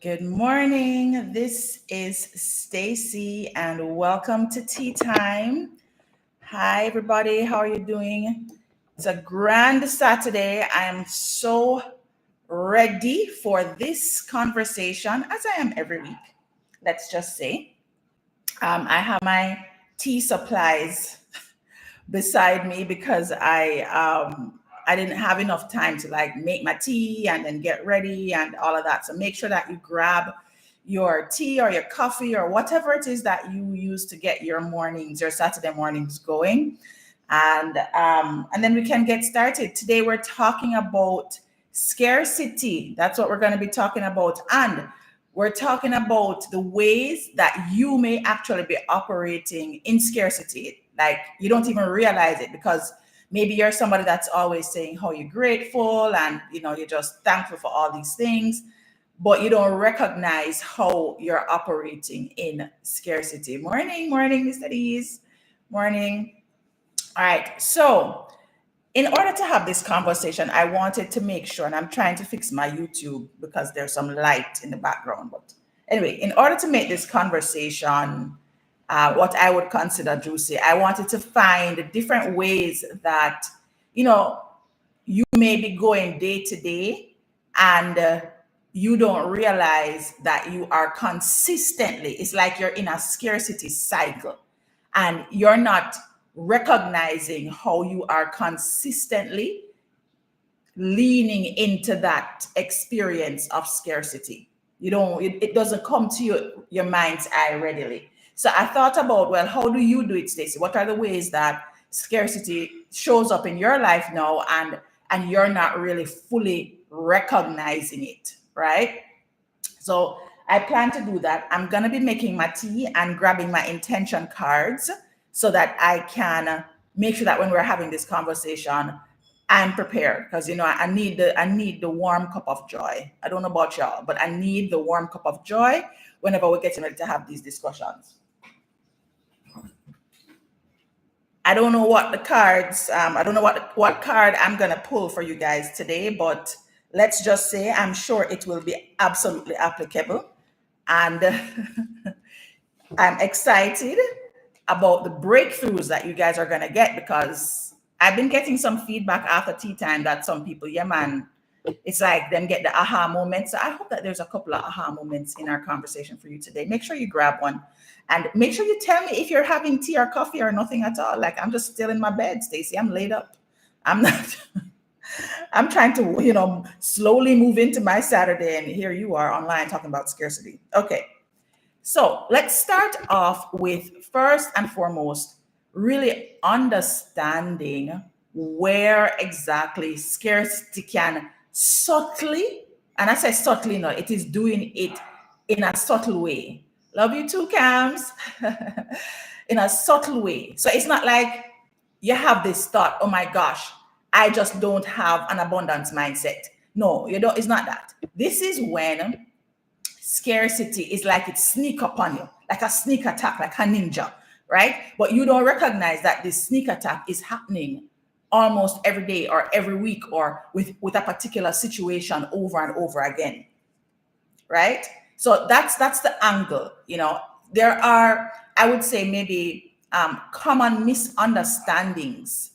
Good morning. This is Stacy and welcome to Tea Time. Hi everybody, how are you doing? It's a grand Saturday. I am so ready for this conversation as I am every week. Let's just say I have my tea supplies beside me because I didn't have enough time to like make my tea and then get ready and all of that. So make sure that you grab your tea or your coffee or whatever it is that you use to get your mornings, your Saturday mornings going, and then we can get started. Today we're talking about scarcity. That's what we're going to be talking about, and we're talking about the ways that you may actually be operating in scarcity. Like you don't even realize it because maybe you're somebody that's always saying how you're grateful and you're just thankful for all these things, but you don't recognize how you're operating in scarcity. Morning, morning, Mr. Dees. Morning. All right. So in order to have this conversation, I wanted to make sure, and I'm trying to fix my YouTube because there's some light in the background. But anyway, in order to make this conversation what I would consider juicy, I wanted to find different ways that, you may be going day to day and you don't realize that you are consistently, it's like you're in a scarcity cycle and you're not recognizing how you are consistently leaning into that experience of scarcity. It doesn't come to your mind's eye readily. So I thought about, well, how do you do it, Stacey? What are the ways that scarcity shows up in your life now and you're not really fully recognizing it, right? So I plan to do that. I'm going to be making my tea and grabbing my intention cards so that I can make sure that when we're having this conversation, I'm prepared because I need the warm cup of joy. I don't know about y'all, but I need the warm cup of joy whenever we're getting ready to have these discussions. I don't know what the cards, I don't know what card I'm going to pull for you guys today, but let's just say I'm sure it will be absolutely applicable. And I'm excited about the breakthroughs that you guys are going to get because I've been getting some feedback after tea time that some people, yeah, man, it's like them get the aha moments. So I hope that there's a couple of aha moments in our conversation for you today. Make sure you grab one and make sure you tell me if you're having tea or coffee or nothing at all. Like I'm just still in my bed, Stacey. I'm laid up. I'm not. I'm trying to, slowly move into my Saturday, and here you are online talking about scarcity. Okay. So let's start off with first and foremost, really understanding where exactly scarcity can subtly, and I say subtly, no, it is doing it in a subtle way. Love you too, Cams. In a subtle way. So it's not like you have this thought, oh my gosh, I just don't have an abundance mindset. No, you don't. It's not that. This is when scarcity is like it sneak upon you, like a sneak attack, like a ninja, right? But you don't recognize that this sneak attack is happening almost every day or every week or with a particular situation over and over again, right? So that's the angle. There are, I would say, maybe common misunderstandings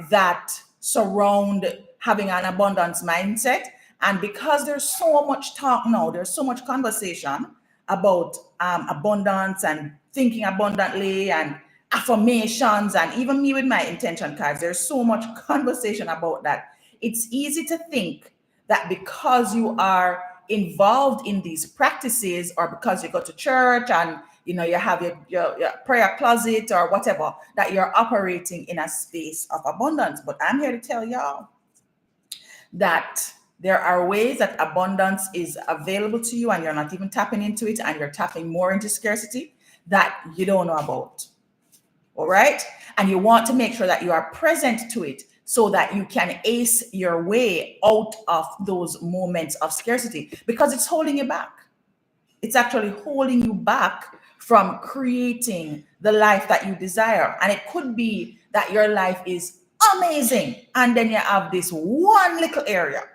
that surround having an abundance mindset. And because there's so much talk now, there's so much conversation about abundance and thinking abundantly and affirmations, and even me with my intention cards, there's so much conversation about that. It's easy to think that because you are involved in these practices or because you go to church and you have your prayer closet or whatever, that you're operating in a space of abundance. But I'm here to tell y'all that there are ways that abundance is available to you and you're not even tapping into it, and you're tapping more into scarcity that you don't know about. All right. And you want to make sure that you are present to it so that you can ace your way out of those moments of scarcity, because it's holding you back. It's actually holding you back from creating the life that you desire. And it could be that your life is amazing, and then you have this one little area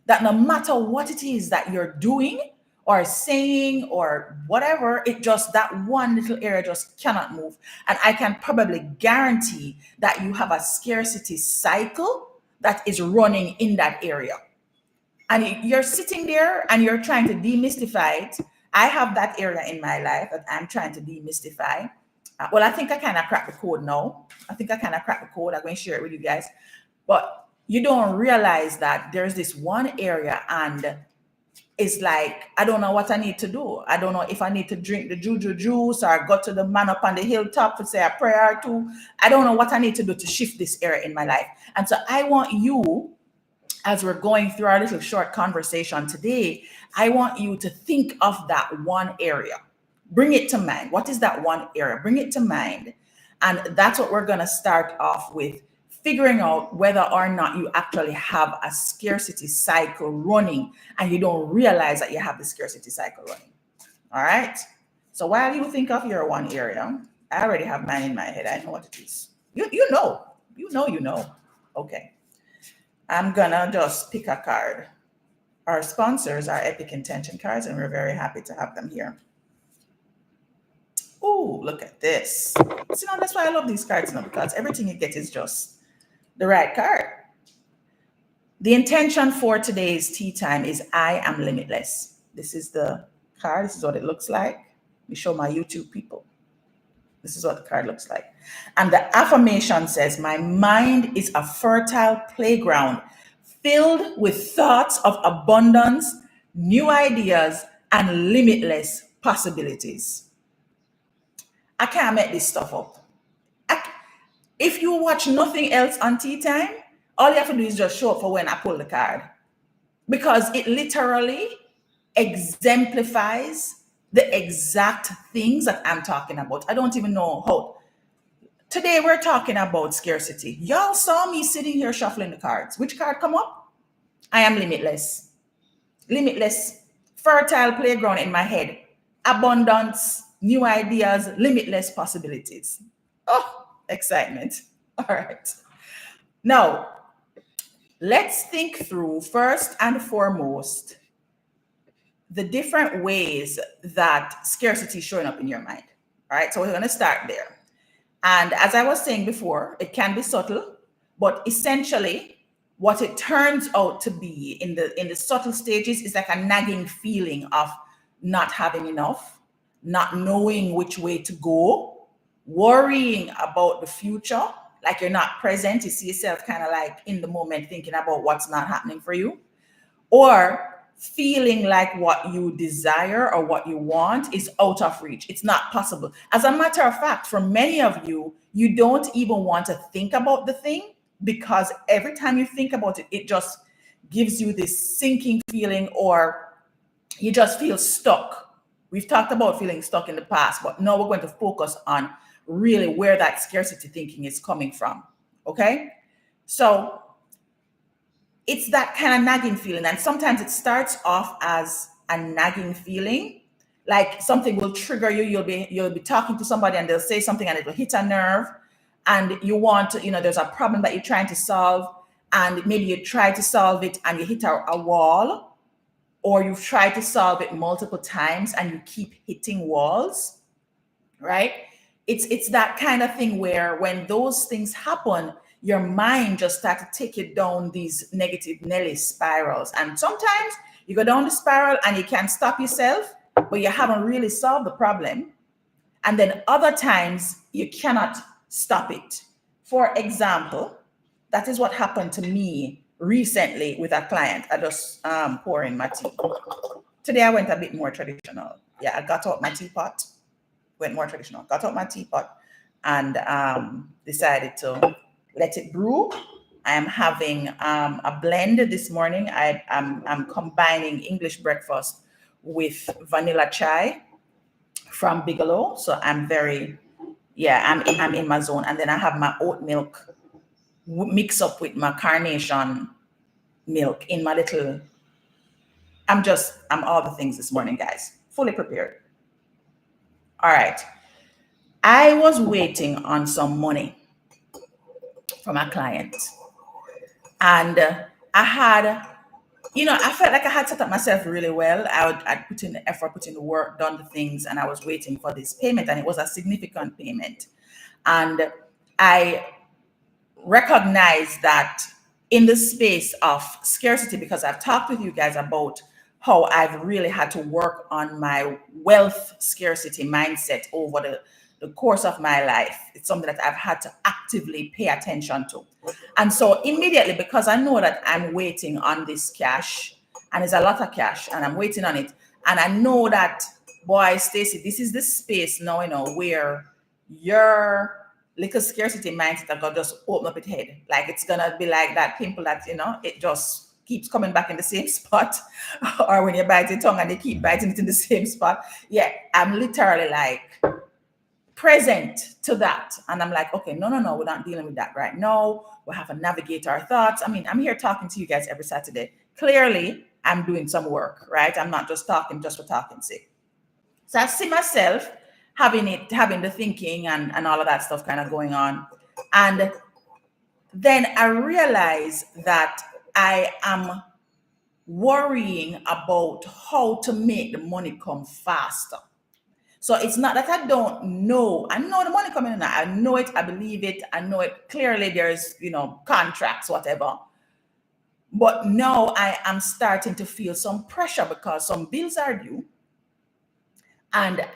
that no matter what it is that you're doing or saying or whatever, it just, that one little area just cannot move. And I can probably guarantee that you have a scarcity cycle that is running in that area. And you're sitting there and you're trying to demystify it. I have that area in my life that I'm trying to demystify. Well, I think I kind of cracked the code now. I think I kind of cracked the code. I'm going to share it with you guys. But you don't realize that there's this one area, and it's like, I don't know what I need to do. I don't know if I need to drink the juju juice or go to the man up on the hilltop to say a prayer or two. I don't know what I need to do to shift this area in my life. And so I want you, as we're going through our little short conversation today, I want you to think of that one area. Bring it to mind. What is that one area? Bring it to mind. And that's what we're going to start off with, figuring out whether or not you actually have a scarcity cycle running and you don't realize that you have the scarcity cycle running. All right. So while you think of your one area, I already have mine in my head. I know what it is. You know. Okay. I'm gonna just pick a card. Our sponsors are Epic Intention cards, and we're very happy to have them here. Oh, look at this. So, that's why I love these cards, because everything you get is just the right card. The intention for today's tea time is I am limitless. This is the card. This is what it looks like. Let me show my YouTube people. This is what the card looks like. And the affirmation says, my mind is a fertile playground filled with thoughts of abundance, new ideas, and limitless possibilities. I can't make this stuff up. If you watch nothing else on tea time, all you have to do is just show up for when I pull the card, because it literally exemplifies the exact things that I'm talking about. I don't even know how. Today we're talking about scarcity. Y'all saw me sitting here shuffling the cards. Which card come up? I am limitless. Limitless, fertile playground in my head. Abundance, new ideas, limitless possibilities. Oh, excitement. All right. Now, let's think through, first and foremost, the different ways that scarcity is showing up in your mind. All right. So we're going to start there. And as I was saying before, it can be subtle, but essentially what it turns out to be in the subtle stages is like a nagging feeling of not having enough, not knowing which way to go, worrying about the future, like you're not present. You see yourself kind of like in the moment thinking about what's not happening for you, or feeling like what you desire or what you want is out of reach. It's not possible. As a matter of fact, for many of you, you don't even want to think about the thing, because every time you think about it, it just gives you this sinking feeling, or you just feel stuck. We've talked about feeling stuck in the past, but now we're going to focus on really where that scarcity thinking is coming from. Okay? So it's that kind of nagging feeling. And sometimes it starts off as a nagging feeling, like something will trigger you. You'll be talking to somebody and they'll say something and it will hit a nerve. And you want to, there's a problem that you're trying to solve, and maybe you try to solve it and you hit a wall, or you've tried to solve it multiple times and you keep hitting walls, right? It's that kind of thing where when those things happen, your mind just starts to take you down these negative Nelly spirals. And sometimes you go down the spiral and you can't stop yourself, but you haven't really solved the problem. And then other times you cannot stop it. For example, that is what happened to me recently with a client. I just pouring my tea. Today I went a bit more traditional. Yeah, I got out my teapot, went more traditional, got out my teapot and decided to let it brew. I am having a blend this morning. I'm combining English breakfast with vanilla chai from Bigelow. So I'm I'm in my zone. And then I have my oat milk mix up with my carnation milk in my little, I'm all the things this morning, guys, fully prepared. All right. I was waiting on some money from a client, and I had I felt like I had set up myself really well. I'd put in the effort, put in the work, done the things, and I was waiting for this payment, and it was a significant payment. And I recognize that in the space of scarcity, because I've talked with you guys about how I've really had to work on my wealth scarcity mindset over the course of my life. It's something that I've had to actively pay attention to. And so immediately, because I know that I'm waiting on this cash, and it's a lot of cash, and I'm waiting on it, and I know that, boy, Stacy, this is the space now, where your little scarcity mindset are gonna just open up its head. Like it's gonna be like that pimple that, it just keeps coming back in the same spot. Or when you bite your tongue and they keep biting it in the same spot. Yeah, I'm literally like present to that. And I'm like, okay, no, no, no, we're not dealing with that right now. We have to navigate our thoughts. I mean, I'm here talking to you guys every Saturday. Clearly, I'm doing some work, right? I'm not just talking just for talking's sake. So I see myself having the thinking and all of that stuff kind of going on. And then I realize that I am worrying about how to make the money come faster. So it's not that I don't know. I know the money coming in. I know it. I believe it. I know it. Clearly, there's, contracts, whatever. But now I am starting to feel some pressure because some bills are due. And